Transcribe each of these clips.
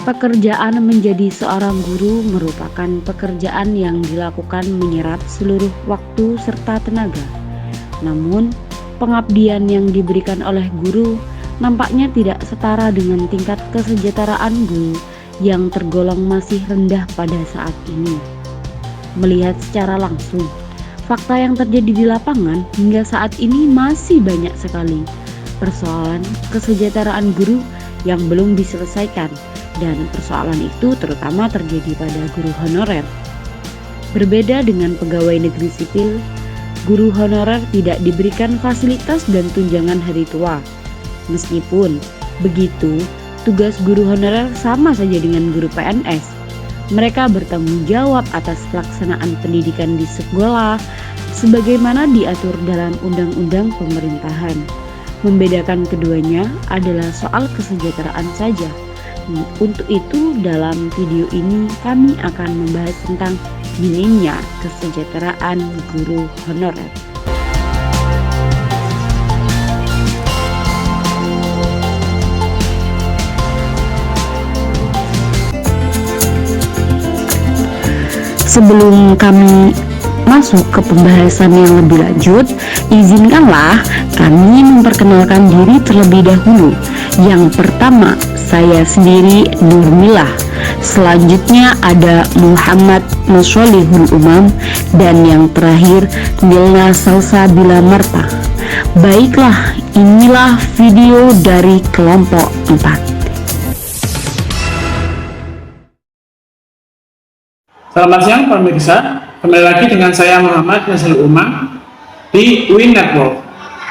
Pekerjaan menjadi seorang guru merupakan pekerjaan yang dilakukan menyerap seluruh waktu serta tenaga. Namun, pengabdian yang diberikan oleh guru nampaknya tidak setara dengan tingkat kesejahteraan guru yang tergolong masih rendah pada saat ini. Melihat secara langsung, fakta yang terjadi di lapangan hingga saat ini masih banyak sekali persoalan kesejahteraan guru yang belum diselesaikan, dan persoalan itu terutama terjadi pada guru honorer. Berbeda dengan pegawai negeri sipil, guru honorer tidak diberikan fasilitas dan tunjangan hari tua. Meskipun begitu, tugas guru honorer sama saja dengan guru PNS. Mereka bertanggung jawab atas pelaksanaan pendidikan di sekolah sebagaimana diatur dalam undang-undang pemerintahan. Membedakan keduanya adalah soal kesejahteraan saja. Untuk itu, dalam video ini kami akan membahas tentang minimnya kesejahteraan guru honorer. Sebelum kami masuk ke pembahasan yang lebih lanjut, izinkanlah kami memperkenalkan diri terlebih dahulu. Yang pertama, saya sendiri Nurmilah. Selanjutnya ada Muhammad Musholihul Umam, dan yang terakhir Milna Salsabila Marta. Baiklah, inilah video dari kelompok 4. Selamat siang pemirsa, kembali lagi dengan saya Muhammad Musholihul Umam di UIN Network.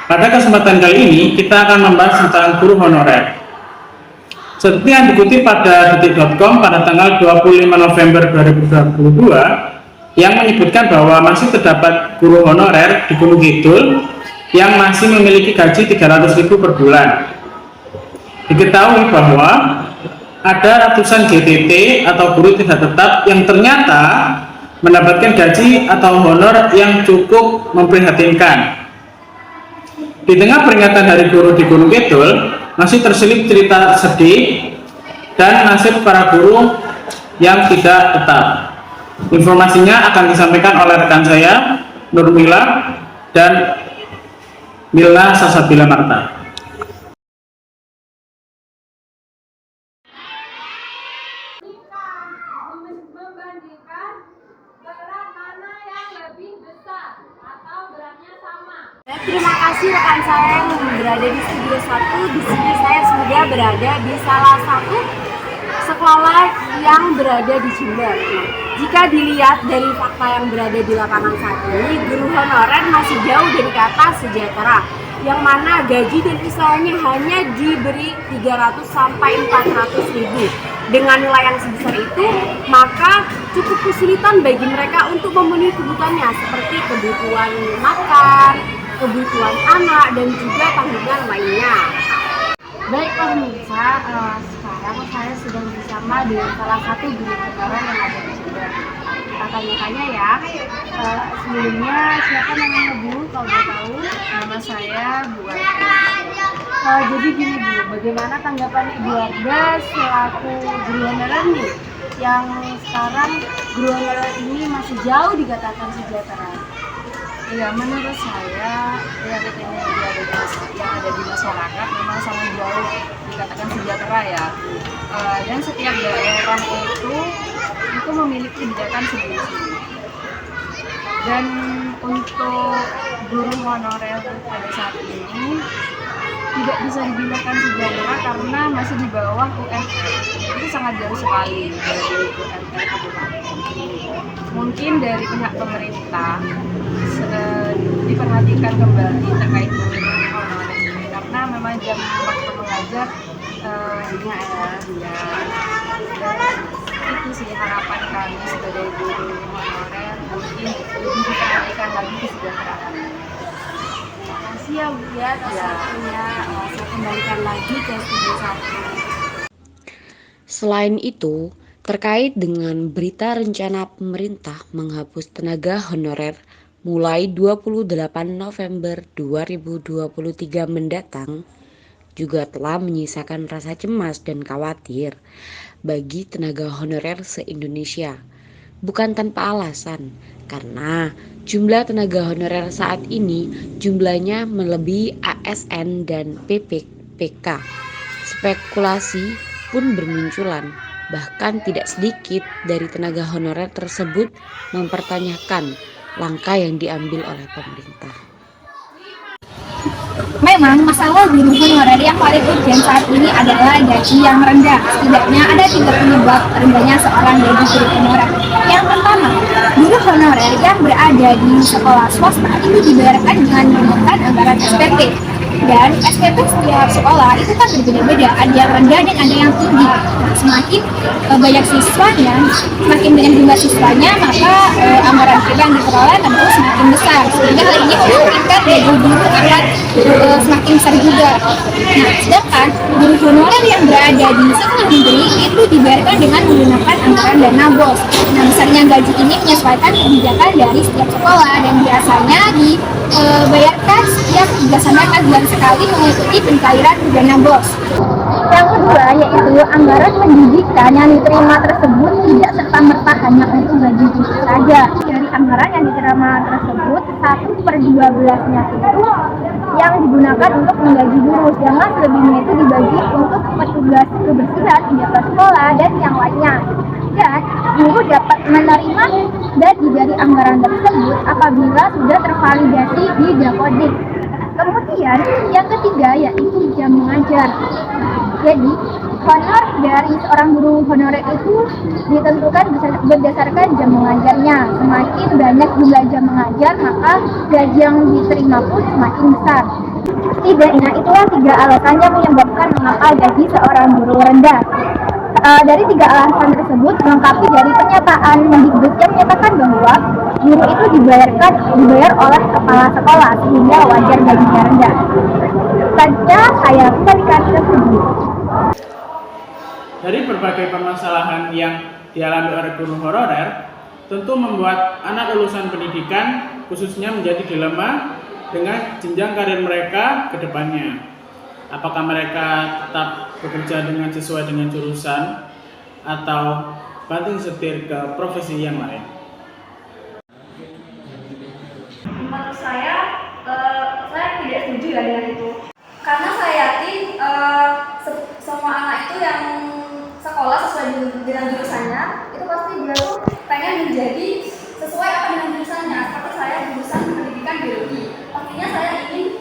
Pada kesempatan kali ini kita akan membahas tentang guru honorer. Seperti yang dikutip pada detik.com pada tanggal 25 November 2022 yang menyebutkan bahwa masih terdapat guru honorer di Gunung Kidul yang masih memiliki gaji 300.000 per bulan. Diketahui bahwa ada ratusan GTT atau guru tidak tetap yang ternyata mendapatkan gaji atau honor yang cukup memprihatinkan. Di tengah peringatan Hari Guru di Gunung Kidul, masih terselip cerita sedih dan nasib para guru yang tidak tetap. Informasinya akan disampaikan oleh rekan saya, Nurmila dan Milna Salsabila Marta. Terima kasih rekan saya yang berada di studio 1. Di sini saya sudah berada di salah satu sekolah yang berada di Jember. Jika dilihat dari fakta yang berada di lapangan saat ini, guru honorer masih jauh dari kata sejahtera, yang mana gaji dan usahanya hanya diberi 300 sampai 400 ribu. Dengan nilai yang sebesar itu, maka cukup kesulitan bagi mereka untuk memenuhi kebutuhannya seperti kebutuhan makan, kebutuhan anak, dan juga tanggungan lainnya. Baik pemirsa, sekarang saya sedang bersama dengan salah satu guru honorer yang ada di Jember. Kita tanya-tanya ya. Sebelumnya siapa namanya Bu? Kalau boleh tahu. Nama saya Bu Jadi gini Bu, bagaimana tanggapan Ibu Warga selaku guru honorer nih, yang sekarang guru honorer ini masih jauh dikatakan sejahtera? Ya, menurut saya realitanya yang ada di masyarakat memang sangat jauh dikatakan sejahtera ya. Dan setiap daerah itu memiliki kebijakan sendiri-sendiri. Dan untuk guru honorer pada saat ini tidak bisa dibilang sejahtera karena masih di bawah UMR. Itu sangat jauh sekali dari UMR kabupaten. Mungkin dari pihak pemerintah diperhatikan kembali terkait guru honorer ini karena memang jam waktu mengajar banyak ya. Dan itu sih harapan kami sebagai guru honorer, mungkin lebih diperhatikan lagi kesejahteraan. Makasih ya Bu ya atas waktunya. Saya kembalikan lagi ke studio 1. Selain itu, terkait dengan berita rencana pemerintah menghapus tenaga honorer mulai 28 November 2023 mendatang, juga telah menyisakan rasa cemas dan khawatir bagi tenaga honorer se-Indonesia. Bukan tanpa alasan, karena jumlah tenaga honorer saat ini jumlahnya melebihi ASN dan PPK. Spekulasi pun bermunculan, bahkan tidak sedikit dari tenaga honorer tersebut mempertanyakan langkah yang diambil oleh pemerintah. Memang masalah guru honorer yang paling urgent saat ini adalah gaji yang rendah. Setidaknya ada 3 penyebab rendahnya seorang gaji guru honorer. Yang pertama, guru honorer yang berada di sekolah swasta itu dibayarkan dengan menggunakan anggaran SPP. Dan SPP setiap sekolah itu kan berbeda-beda, ada yang rendah dan ada yang tinggi. Nah, semakin banyak siswanya, semakin banyak jumlah siswanya, maka anggaran kita yang diperoleh tentu semakin besar. Sehingga hal ini memungkinkan gaji guru akan semakin besar juga. Nah, sedangkan guru honorer yang berada di sekolah negeri itu dibayarkan dengan menggunakan anggaran dana BOS. Nah, besarnya gaji ini menyesuaikan kebijakan dari setiap sekolah dan biasanya dibayarkan setiap 3 bulan sekali mengikuti pencairan dana BOS. Yang kedua yaitu anggaran pendidikan yang diterima tersebut tidak serta-merta hanya untuk gaji guru saja. Dari anggaran yang diterima tersebut 1/12-nya itu yang digunakan untuk menggaji guru, sedangkan selebihnya itu dibagi untuk petugas kebersihan di atas sekolah dan yang lainnya. Dan guru dapat menerima gaji dari anggaran tersebut apabila sudah tervalidasi di Dapodik. Kemudian yang ketiga yaitu jam mengajar. Jadi honor dari seorang guru honorer itu ditentukan berdasarkan jam mengajarnya. Semakin banyak jumlah jam mengajar, maka gaji yang diterima pun semakin besar. Setidaknya itulah 3 alasan yang menyebabkan mengapa gaji seorang guru rendah. Dari 3 alasan tersebut melengkapi dari pernyataan Mendikbud yang menyatakan bahwa guru itu dibayar oleh kepala sekolah sehingga wajar gajinya rendah. Selanjutnya saya kembalikan ke studio. Dari berbagai permasalahan yang dialami oleh guru honorer, tentu membuat anak lulusan pendidikan khususnya menjadi dilema dengan jenjang karir mereka ke depannya. Apakah mereka tetap bekerja sesuai dengan jurusan atau banting setir ke profesi yang lain? Menurut saya tidak setuju ya dengan itu. Karena saya yakin semua anak itu yang sekolah sesuai dengan jurusannya, itu pasti dia tuh pengen menjadi sesuai apa dengan jurusannya. Seperti saya jurusan pendidikan biologi, pastinya saya ingin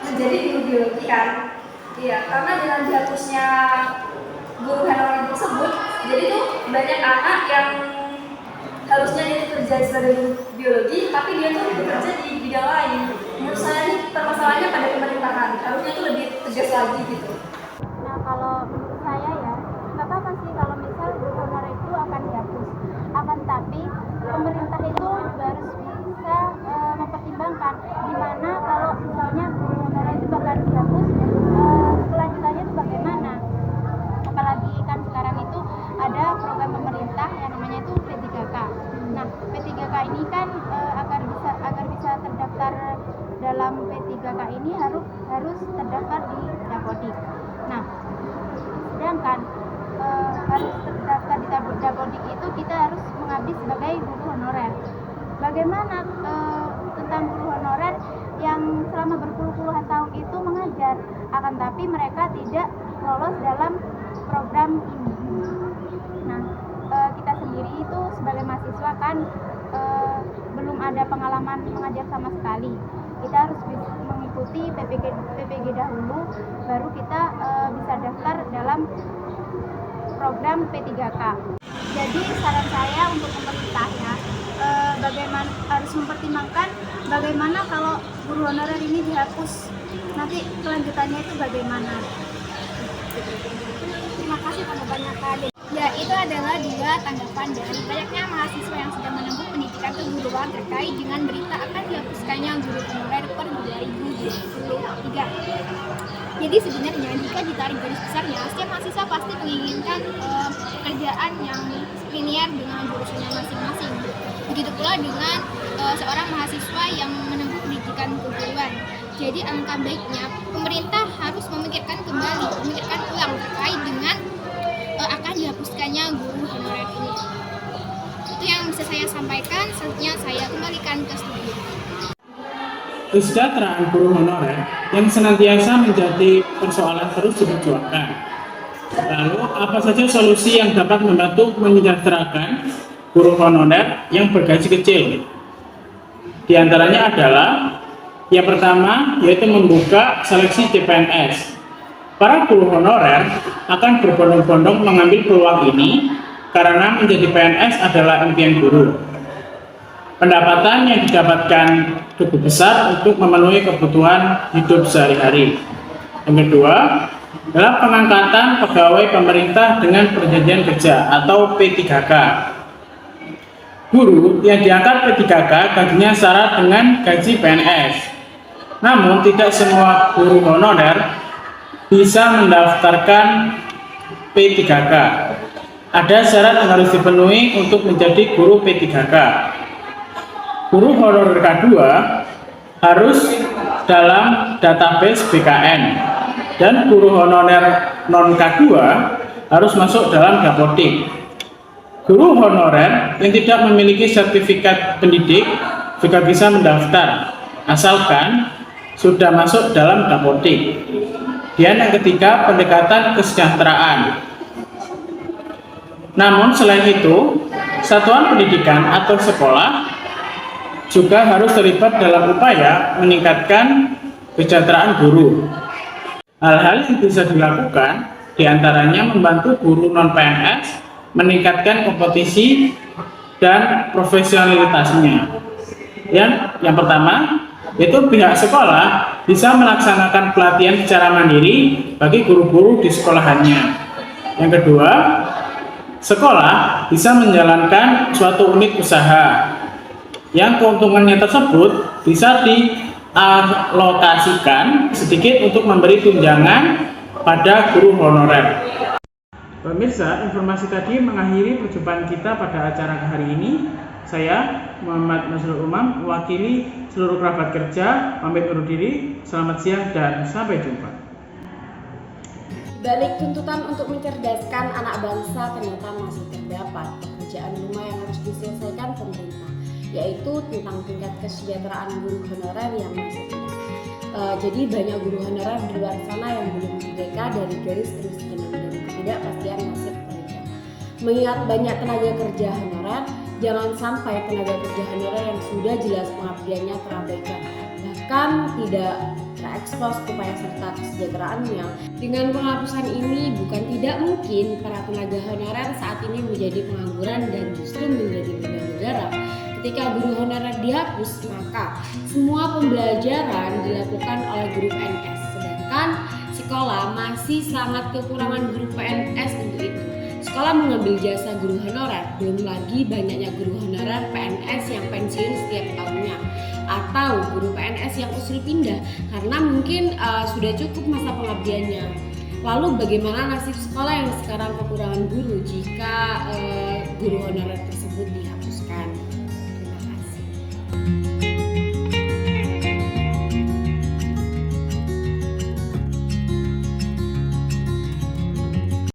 menjadi guru biologi kan. Iya, karena dengan dihapusnya guru honorer tersebut, jadi tuh banyak anak yang harusnya dia kerja sebagai guru biologi, tapi dia tuh bekerja di bidang lain. Menurut saya ini permasalahannya pada pemerintahan, harusnya itu lebih tegas lagi gitu. Nah, kalau menurut saya ya, nggak apa-apa sih kalau misal guru honorer itu akan dihapus. Akan tapi pemerintah itu juga harus bisa mempertimbangkan gimana kalau misalnya guru honorer itu bakal dihapus, kelanjutannya itu bagaimana. Apalagi kan sekarang itu ada program pemerintah yang namanya itu P3K. Nah, P3K ini kan agar bisa terdaftar dalam P3K ini harus terdaftar di Dapodik. Nah, sedangkan harus terdaftar di Dapodik itu kita harus mengabdi sebagai guru honorer. Bagaimana tentang guru honorer yang selama berpuluh-puluhan tahun itu mengajar, akan tapi mereka tidak lolos dalam program ini. Nah, kita sendiri itu sebagai mahasiswa kan belum ada pengalaman mengajar sama sekali. Kita harus mengikuti PPG dahulu, baru kita bisa daftar dalam program P3K. Jadi saran saya untuk pemerintahnya, bagaimana harus mempertimbangkan bagaimana kalau guru honorer ini dihapus, nanti kelanjutannya itu bagaimana. Terima kasih tanggapannya. Ya, itu adalah 2 tanggapan dari banyaknya mahasiswa yang sedang menempuh pendidikan keguruan terkait dengan berita akan dihapuskannya guru honorer per 2023. Jadi sebenarnya jika ditarik garis besarnya, setiap mahasiswa pasti menginginkan pekerjaan yang linear dengan jurusannya masing-masing. Begitu pula dengan seorang mahasiswa yang menempuh pendidikan keguruan. Jadi alangkah baiknya pemerintah harus memikirkan ulang terkait dengan akan tengah dihapuskannya guru honorer ini. Itu yang bisa saya sampaikan. Selanjutnya saya kembalikan ke studio. Kesejahteraan guru honorer yang senantiasa menjadi persoalan terus diperjuangkan. Lalu, apa saja solusi yang dapat membantu menyejahterakan guru honorer yang bergaji kecil? Di antaranya adalah yang pertama, yaitu membuka seleksi CPNS. Para guru honorer akan berbondong-bondong mengambil peluang ini karena menjadi PNS adalah impian guru. Pendapatan yang didapatkan cukup besar untuk memenuhi kebutuhan hidup sehari-hari. Yang kedua, adalah pengangkatan pegawai pemerintah dengan perjanjian kerja atau P3K. Guru yang diangkat P3K gajinya setara dengan gaji PNS. Namun tidak semua guru honorer bisa mendaftarkan P3K. Ada syarat yang harus dipenuhi untuk menjadi guru P3K. Guru honorer K2 harus dalam database BKN dan guru honorer non K2 harus masuk dalam Dapodik. Guru honorer yang tidak memiliki sertifikat pendidik juga bisa mendaftar asalkan sudah masuk dalam Dapodik. Dan yang ketiga, pendekatan kesejahteraan. Namun selain itu, satuan pendidikan atau sekolah juga harus terlibat dalam upaya meningkatkan kesejahteraan guru. Hal-hal yang bisa dilakukan diantaranya membantu guru non-PNS meningkatkan kompetisi dan profesionalitasnya. Yang pertama, yaitu pihak sekolah bisa melaksanakan pelatihan secara mandiri bagi guru-guru di sekolahannya. Yang kedua, sekolah bisa menjalankan suatu unit usaha yang keuntungannya tersebut bisa dialokasikan sedikit untuk memberi tunjangan pada guru honorer. Pemirsa, informasi tadi mengakhiri perjumpaan kita pada acara hari ini. Saya Muhammad Nasrul Umam mewakili seluruh kerabat kerja pamit undur diri. Selamat siang dan sampai jumpa. Balik tuntutan untuk mencerdaskan anak bangsa, ternyata masih terdapat pekerjaan rumah yang harus diselesaikan pemerintah, yaitu tentang tingkat kesejahteraan guru honorer yang masih rendah. Jadi banyak guru honorer di luar sana yang belum merdeka dari garis kemiskinan dan ketidakpastian nasib mereka. Mengingat banyak tenaga kerja honorer, jangan sampai tenaga kerja honorer yang sudah jelas pengabdiannya terabaikan, bahkan tidak terekspos upaya serta kesejahteraannya. Dengan penghapusan ini, bukan tidak mungkin para tenaga honorer saat ini menjadi pengangguran dan justru menjadi beban negara. Ketika guru honorer dihapus, maka semua pembelajaran dilakukan oleh guru PNS, sedangkan sekolah masih sangat kekurangan guru PNS untuk itu. Sekolah mengambil jasa guru honorer, belum lagi banyaknya guru honorer PNS yang pensiun setiap tahunnya, atau guru PNS yang usul pindah karena mungkin sudah cukup masa pengabdiannya. Lalu bagaimana nasib sekolah yang sekarang kekurangan guru jika guru honorer tersebut